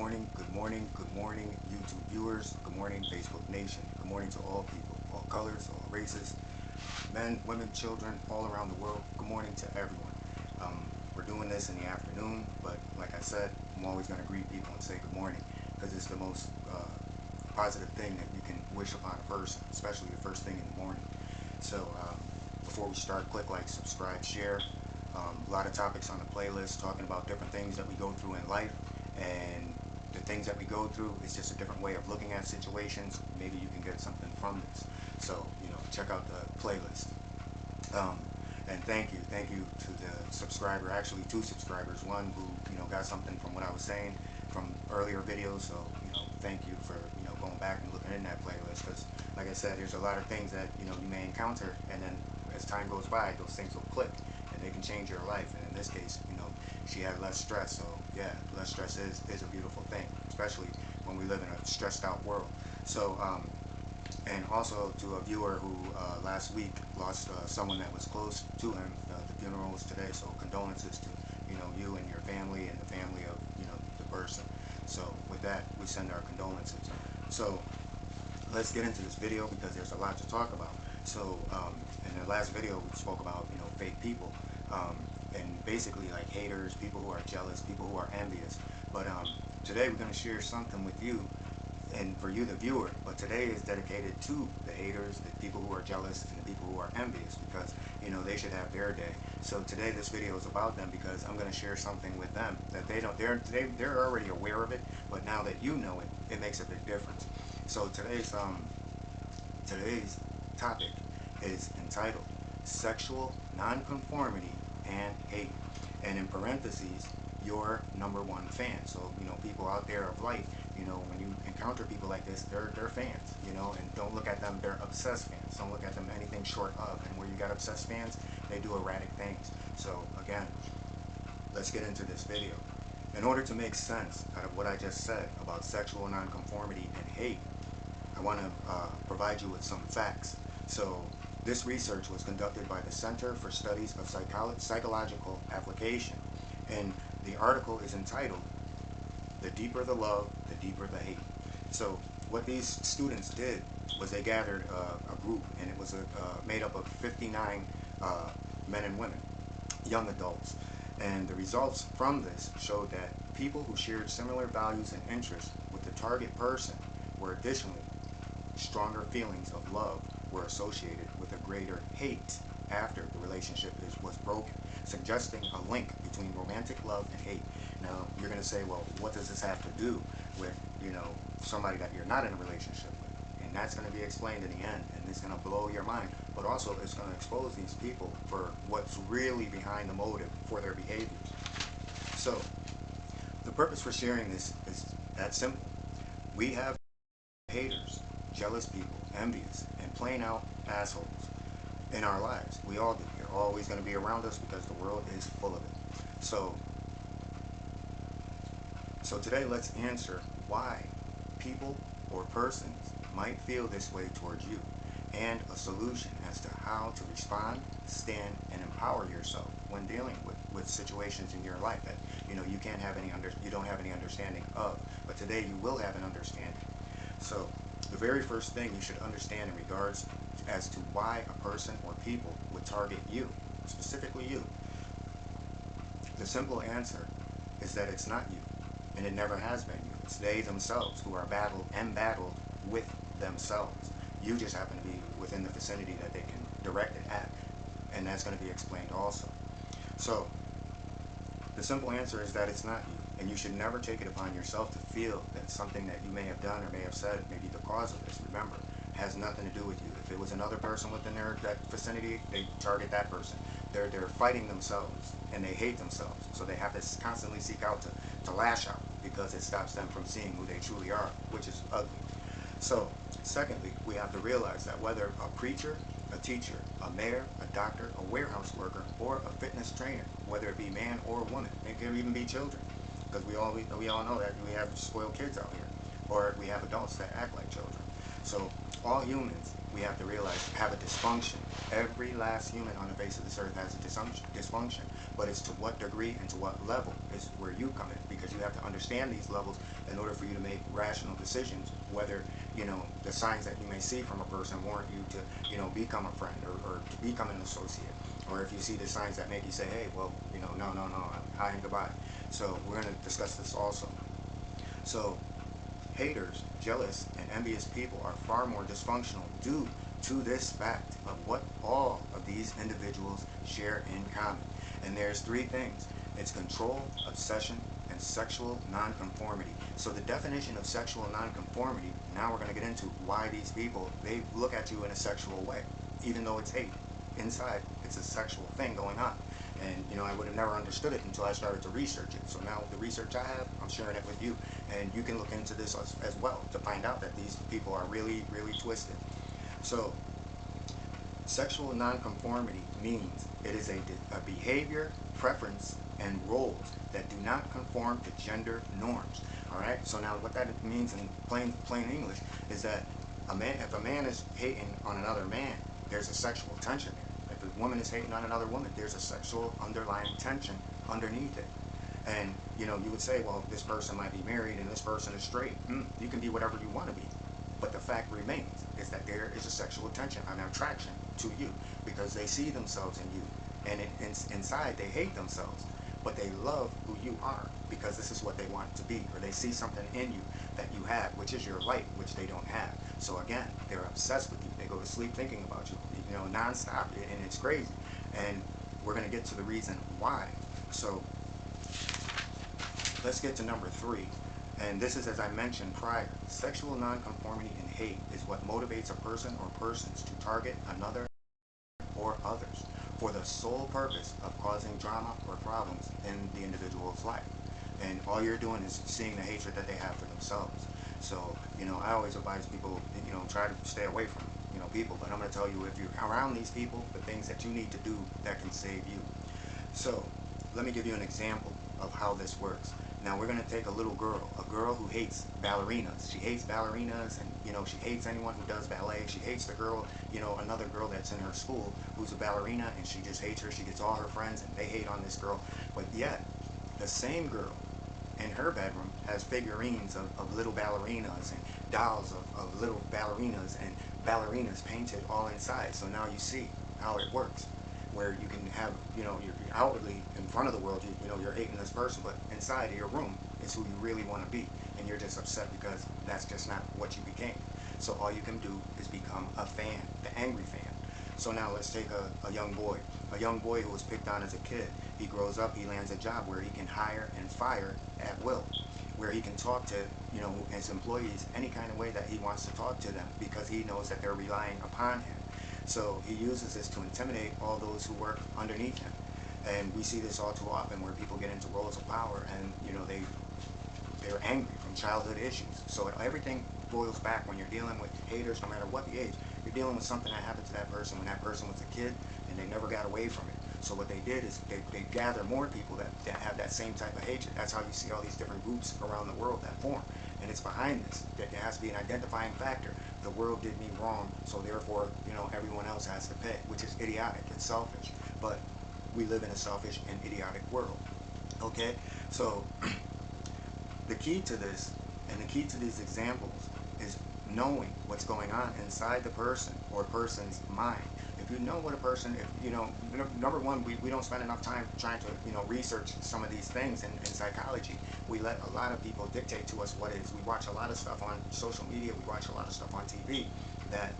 good morning, YouTube viewers. Good morning, Facebook Nation. Good morning to all people, all colors, all races, men, women, children, all around the world. Good morning to everyone. We're doing this in the afternoon, but like I said, I'm always going to greet people and say good morning because it's the most positive thing that you can wish upon a person, especially the first thing in the morning. So before we start, click like, subscribe, share. A lot of topics on the playlist talking about different things that we go through in life, and the things that we go through is just a different way of looking at situations. Maybe you can get something from this. So, check out the playlist. And thank you to the subscriber, actually 2 subscribers, one who, got something from what I was saying from earlier videos. So, thank you for, going back and looking in that playlist, because like I said, there's a lot of things that, you may encounter, and then as time goes by, those things will click and they can change your life. And in this case, she had less stress. So yeah, less stress is a beautiful thing, especially when we live in a stressed out world. So and also to a viewer who last week lost someone that was close to him. The funeral was today, so condolences to you and your family and the family of the person. So with that, we send our condolences. So let's get into this video because there's a lot to talk about. So in the last video we spoke about fake people, and basically like haters, people who are jealous, people who are envious. But today we're going to share something with you and for you, the viewer. But today is dedicated to the haters, the people who are jealous, and the people who are envious, because they should have their day. So today this video is about them because I'm going to share something with them that they don't. They're already aware of it, but now that you know it, it makes a big difference. So today's topic is entitled Sexual Nonconformity and Hate, and in parentheses, your #1 fan. So people out there of life, when you encounter people like this, they're fans, and don't look at them, they're obsessed fans. Don't look at them anything short of. And where you got obsessed fans, they do erratic things. So again, let's get into this video. In order to make sense out of what I just said about sexual nonconformity and hate, I want to provide you with some facts. So this research was conducted by the Center for Studies of Psychological Application, and the article is entitled "The Deeper the Love, the Deeper the Hate." So what these students did was they gathered a group, and it was made up of 59 men and women, young adults. And the results from this showed that people who shared similar values and interests with the target person were additionally stronger feelings of love were associated with a greater hate after the relationship was broken, suggesting a link between romantic love and hate. Now you're going to say, well, what does this have to do with somebody that you're not in a relationship with? And that's going to be explained in the end, and it's going to blow your mind, but also it's going to expose these people for what's really behind the motive for their behaviors. So the purpose for sharing this is that simple. We have haters, jealous people, envious, and plain out assholes in our lives. We all do. They're always going to be around us because the world is full of it. So today let's answer why people or persons might feel this way towards you, and a solution as to how to respond, stand, and empower yourself when dealing with situations in your life that you don't have any understanding of. But today you will have an understanding. So the very first thing you should understand in regards as to why a person or people would target you, specifically you, the simple answer is that it's not you, and it never has been you. It's they themselves who are embattled with themselves. You just happen to be within the vicinity that they can direct it at, and that's going to be explained also. So the simple answer is that it's not you, and you should never take it upon yourself to feel that something that you may have done or may have said may be the cause of this. Remember, it has nothing to do with you. If it was another person within that vicinity, they target that person. They're fighting themselves, and they hate themselves, so they have to constantly seek out to lash out, because it stops them from seeing who they truly are, which is ugly. So secondly, we have to realize that whether a preacher, a teacher, a mayor, a doctor, a warehouse worker, or a fitness trainer, whether it be man or woman, it could even be children, because we all know that we have spoiled kids out here, or we have adults that act like children. So all humans, we have to realize, have a dysfunction. Every last human on the face of this earth has a dysfunction. but it's to what degree and to what level is where you come in, because you have to understand these levels in order for you to make rational decisions, whether, the signs that you may see from a person warrant you to, become a friend, or to become an associate, or if you see the signs that make you say, hey, well, no, hi and goodbye. So we're going to discuss this also. So haters, jealous, and envious people are far more dysfunctional due to this fact of what all of these individuals share in common. And there's three things. It's control, obsession, and sexual nonconformity. So the definition of sexual nonconformity, now we're going to get into why these people, they look at you in a sexual way, even though it's hate. Inside, it's a sexual thing going on. And, I would have never understood it until I started to research it. So now the research I have, I'm sharing it with you. And you can look into this as well to find out that these people are really, really twisted. So sexual nonconformity means it is a behavior, preference, and roles that do not conform to gender norms. All right. So now, what that means in plain English is that if a man is hating on another man, there's a sexual tension there. If a woman is hating on another woman, there's a sexual underlying tension underneath it. And you would say, well, this person might be married and this person is straight. You can be whatever you want to be. But the fact remains is that there is a sexual tension, an attraction to you, because they see themselves in you, and inside they hate themselves, but they love who you are because this is what they want to be, or they see something in you that you have, which is your light, which they don't have. So again, they're obsessed with you. They go to sleep thinking about you, nonstop, and it's crazy. And we're going to get to the reason why. So let's get to number 3. And this is, as I mentioned prior, sexual nonconformity and hate is what motivates a person or persons to target another or others for the sole purpose of causing drama or problems in the individual's life. And all you're doing is seeing the hatred that they have for themselves. So, I always advise people, try to stay away from, people. But I'm going to tell you, if you're around these people, the things that you need to do that can save you. So, let me give you an example of how this works. Now we're going to take a girl who hates ballerinas. She hates ballerinas, and she hates anyone who does ballet. She hates the girl, another girl that's in her school who's a ballerina, and she just hates her. She gets all her friends and they hate on this girl. But yet, the same girl in her bedroom has figurines of little ballerinas and dolls of little ballerinas and ballerinas painted all inside. So now you see how it works, where you can have, you're outwardly in front of the world, you're hating this person, but inside of your room is who you really want to be, and you're just upset because that's just not what you became. So all you can do is become a fan, the angry fan. So now let's take a young boy who was picked on as a kid. He grows up, he lands a job where he can hire and fire at will, where he can talk to, his employees any kind of way that he wants to talk to them, because he knows that they're relying upon him. So he uses this to intimidate all those who work underneath him. And we see this all too often, where people get into roles of power and, they're angry from childhood issues. So everything boils back when you're dealing with haters, no matter what the age. You're dealing with something that happened to that person when that person was a kid and they never got away from it. So what they did is they gather more people that have that same type of hatred. That's how you see all these different groups around the world that form. And it's behind this that there has to be an identifying factor. The world did me wrong, so therefore, everyone else has to pay, which is idiotic. It's selfish. But we live in a selfish and idiotic world. Okay? So the key to this, and the key to these examples, is knowing what's going on inside the person or person's mind. If you know what a person, number one, we don't spend enough time trying to, research some of these things in psychology. We let a lot of people dictate to us what is. We watch a lot of stuff on social media. We watch a lot of stuff on TV that,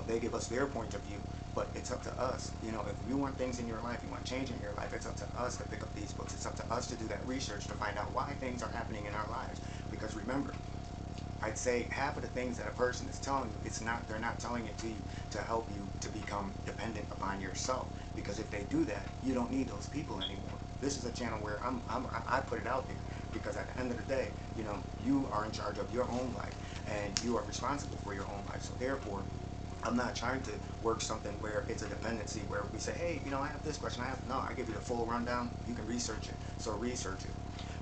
they give us their point of view. But it's up to us. If you want things in your life, you want change in your life, it's up to us to pick up these books. It's up to us to do that research to find out why things are happening in our lives. Because remember, I'd say half of the things that a person is telling you, they're not telling it to you to help you to become dependent upon yourself. Because if they do that, you don't need those people anymore. This is a channel where I put it out there, because at the end of the day, you are in charge of your own life, and you are responsible for your own life. So therefore, I'm not trying to work something where it's a dependency, where we say, hey, I have this question, no, I give you the full rundown, you can research it, so research it.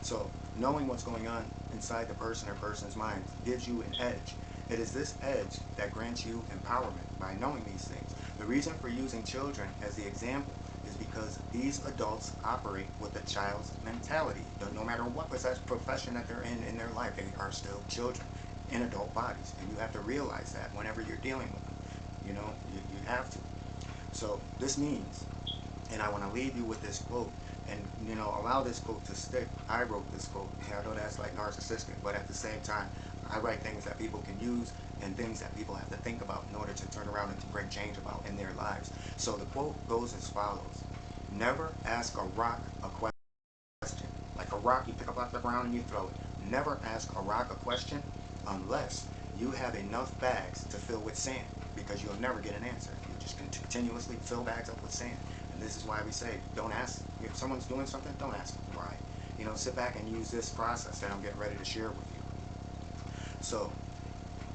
So knowing what's going on inside the person or person's mind gives you an edge. It is this edge that grants you empowerment by knowing these things. The reason for using children as the example is because because these adults operate with a child's mentality. No matter what profession that they're in their life, they are still children in adult bodies. And you have to realize that whenever you're dealing with them. You have to. So this means, and I want to leave you with this quote, and allow this quote to stick. I wrote this quote. I know that's like narcissistic, but at the same time, I write things that people can use and things that people have to think about in order to turn around and to bring change about in their lives. So the quote goes as follows: never ask a rock a question. Like a rock you pick up off the ground and you throw it. Never ask a rock a question unless you have enough bags to fill with sand, because you'll never get an answer. You just continuously fill bags up with sand. And this is why we say, don't ask. If someone's doing something, don't ask why. Sit back and use this process that I'm getting ready to share with you. So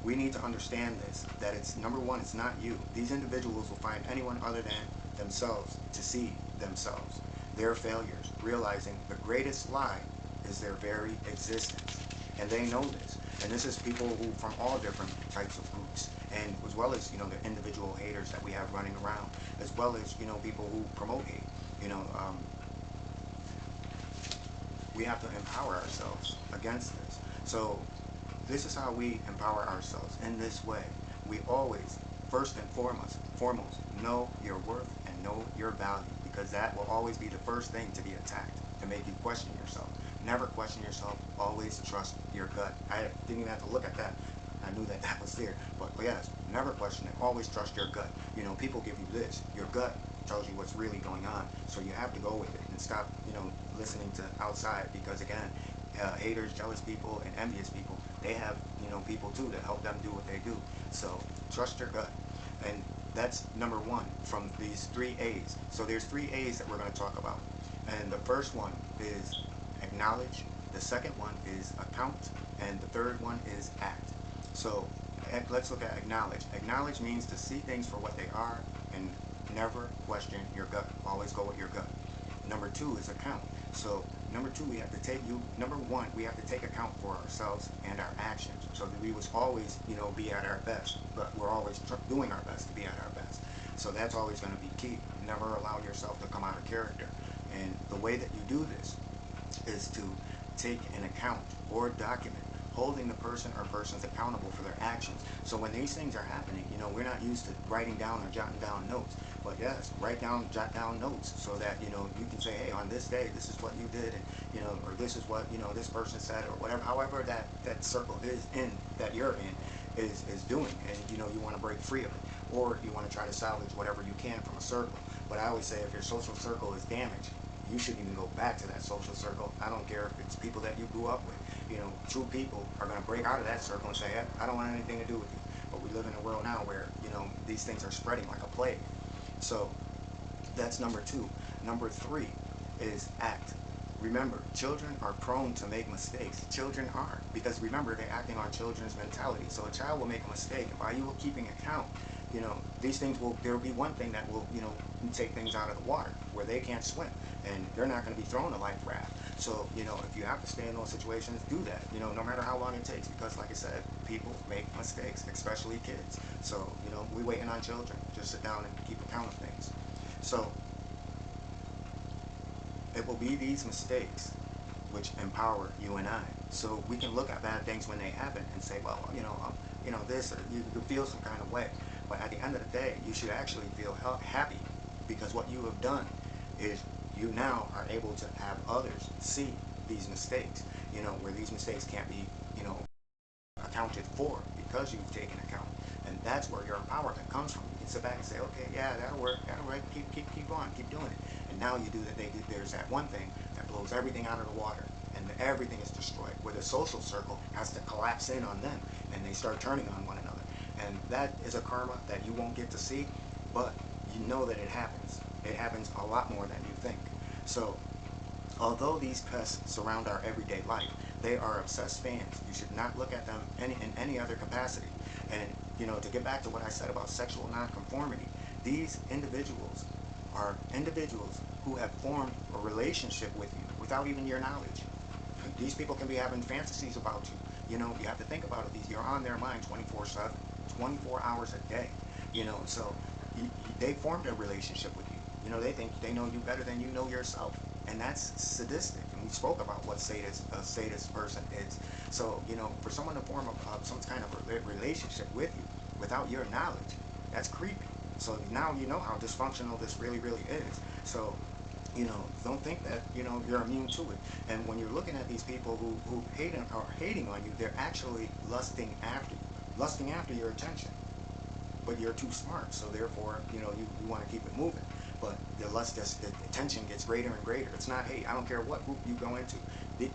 we need to understand this, that it's, number one, it's not you. These individuals will find anyone other than themselves to see themselves, their failures, realizing the greatest lie is their very existence. And they know this. And this is people who from all different types of groups, and as well as, the individual haters that we have running around, as well as, people who promote hate. We have to empower ourselves against this. So this is how we empower ourselves in this way. We always, first and foremost, know your worth and know your value, because that will always be the first thing to be attacked, to make you question yourself. Never question yourself. Always trust your gut. I didn't even have to look at that. I knew that that was there. But yes, never question it. Always trust your gut. People give you this. Your gut tells you what's really going on. So you have to go with it and stop, listening to outside, because again, haters, jealous people, and envious people, they have, people too that help them do what they do. So trust your gut. And that's number one from these 3 A's. So there's 3 A's that we're going to talk about. And the first one is acknowledge, the second one is account, and the third one is act. So let's look at acknowledge. Acknowledge means to see things for what they are and never question your gut. Always go with your gut. Number 2 is account. So number 2, we have to take number 1, we have to take account for ourselves and our actions, so that we would always, be at our best. But we're always doing our best to be at our best. So that's always going to be key. Never allow yourself to come out of character. And the way that you do this is to take an account or document holding the person or persons accountable for their actions. So when these things are happening, we're not used to writing down or jotting down notes. But yes, jot down notes, so that, you can say, hey, on this day, this is what you did, and, or this is what, this person said, or whatever, however that circle is in, that you're in, is doing, and, you want to break free of it, or you want to try to salvage whatever you can from a circle. But I always say, if your social circle is damaged, you shouldn't even go back to that social circle. I don't care if it's people that you grew up with. True people are going to break out of that circle and say, hey, I don't want anything to do with you. But we live in a world now where, these things are spreading like a plague. So that's number 2. Number 3 is act. Remember, children are prone to make mistakes. Children are, because remember, they're acting on children's mentality. So a child will make a mistake, and by you keeping account, these things there will be one thing that will, take things out of the water where they can't swim, and they're not going to be thrown a life raft. So, if you have to stay in those situations, do that, no matter how long it takes, because like I said, people make mistakes, especially kids. So, we waiting on children. Just sit down and keep account of things. So, it will be these mistakes which empower you and I. So we can look at bad things when they happen and say, well, this, or you could feel some kind of way. But at the end of the day, you should actually feel happy, because what you have done is you now are able to have others see these mistakes, where these mistakes can't be, accounted for, because you've taken account. And that's where your empowerment comes from. You can sit back and say, okay, yeah, that'll work, keep on, keep doing it. And now you do that. There's that one thing that blows everything out of the water, and everything is destroyed, where the social circle has to collapse in on them, and they start turning on one another. And that is a karma that you won't get to see, but you know that it happens. It happens a lot more than you think. So, although these pests surround our everyday life, they are obsessed fans. You should not look at them in any other capacity. And, to get back to what I said about sexual nonconformity, these individuals are individuals who have formed a relationship with you without even your knowledge. These people can be having fantasies about you. You have to think about it. You're on their mind 24/7, 24 hours a day. So they formed a relationship with you. You know, they think they know you better than you know yourself, and that's sadistic. And we spoke about what a sadist person is. So, you know, for someone to form some kind of relationship with you without your knowledge, that's creepy. So now you know how dysfunctional this really, really is. So, you know, don't think that, you know, you're immune to it. And when you're looking at these people who are hating on you, they're actually lusting after your attention. But you're too smart, so therefore, you know, you want to keep it moving. But the tension gets greater and greater. It's not hate. I don't care what group you go into.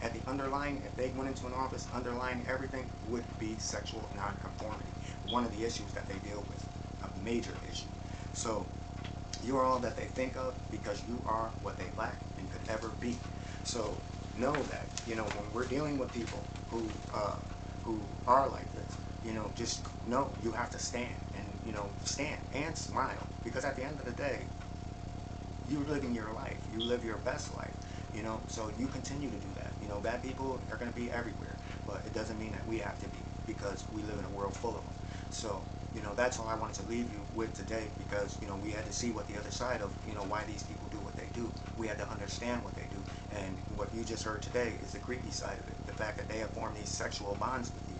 At the underlying, if they went into an office, underlying everything would be sexual nonconformity. One of the issues that they deal with, a major issue. So you are all that they think of because you are what they lack and could ever be. So know that, you know, when we're dealing with people who are like this, you know, just know you have to stand and, you know, stand and smile, because at the end of the day, you're living your life. You live your best life, you know, so you continue to do that. You know, bad people are going to be everywhere, but it doesn't mean that we have to be, because we live in a world full of them. So, you know, that's all I wanted to leave you with today, because, you know, we had to see what the other side of, you know, why these people do what they do. We had to understand what they do. And what you just heard today is the creepy side of it. The fact that they have formed these sexual bonds with you.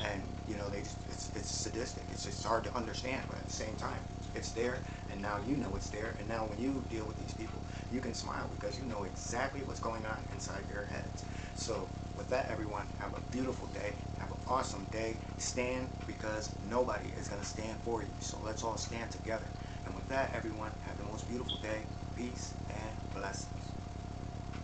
And, you know, it's sadistic. It's just hard to understand, but at the same time, it's there, and now you know it's there. And now when you deal with these people, you can smile because you know exactly what's going on inside their heads. So with that, everyone, have a beautiful day. Have an awesome day. Stand, because nobody is going to stand for you. So let's all stand together. And with that, everyone, have the most beautiful day. Peace and blessings.